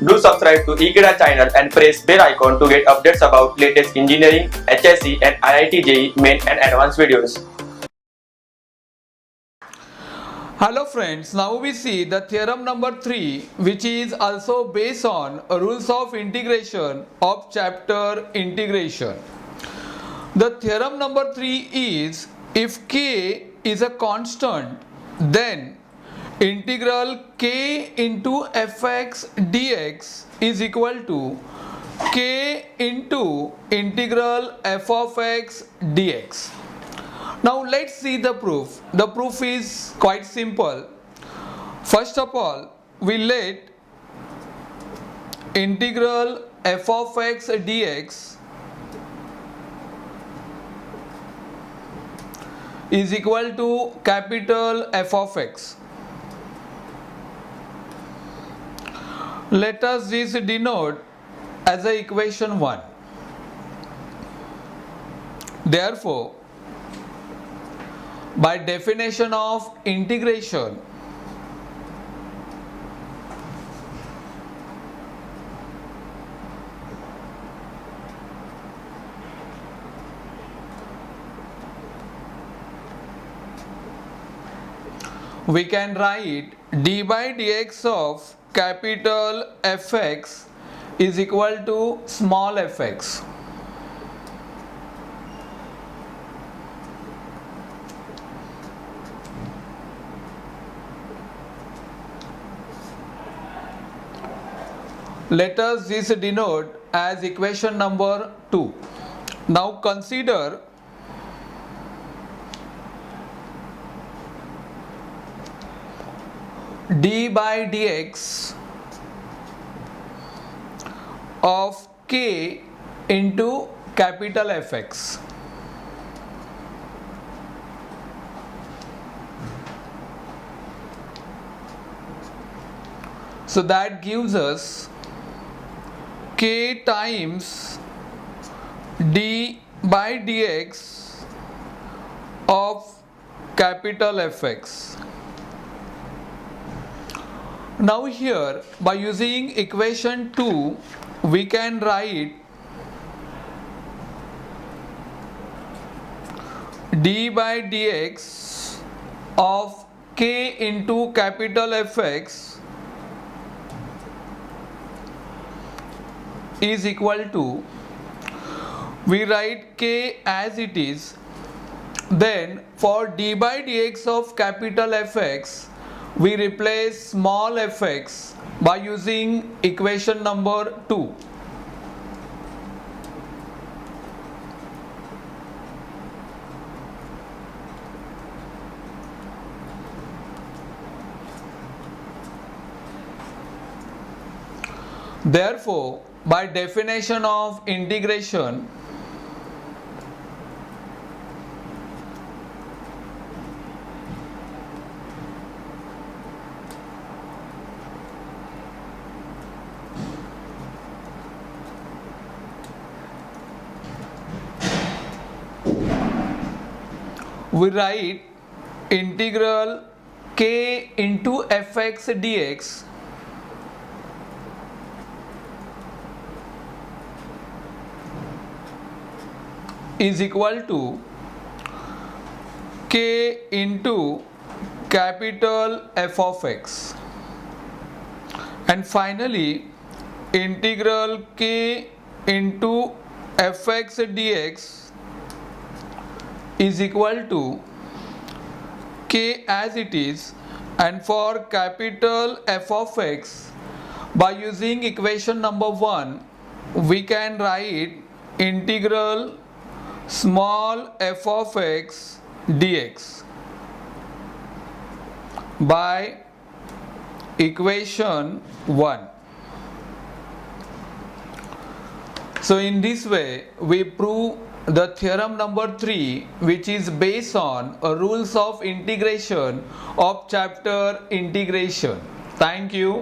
Do subscribe to Ekeeda channel and press bell icon to get updates about latest engineering, HSC and IIT JEE main and advanced videos. Hello friends, now we see the theorem number 3, which is also based on rules of integration of chapter integration. The theorem number 3 is, if k is a constant, then integral k into fx dx is equal to k into integral f of x dx. Now let's see the proof. The proof is quite simple. First of all, we let integral f of x dx is equal to capital F of x. Let us this denote as a equation 1. Therefore, by definition of integration, we can write d by dx of capital Fx is equal to small fx. Let us this denote as equation number 2. Now consider d by dx of k into capital Fx. So that gives us k times d by dx of capital Fx. Now here, by using equation 2, we can write d by dx of k into capital Fx is equal to, we write k as it is, then for d by dx of capital Fx, we replace small fx by using equation number 2. Therefore, by definition of integration, we write integral k into fx dx is equal to k into capital F of x, and finally integral k into fx dx is equal to k as it is, and for capital F of x, by using equation number 1, we can write integral small f of x dx by equation 1. So in this way, we prove the theorem number 3, which is based on rules of integration of chapter integration. Thank you.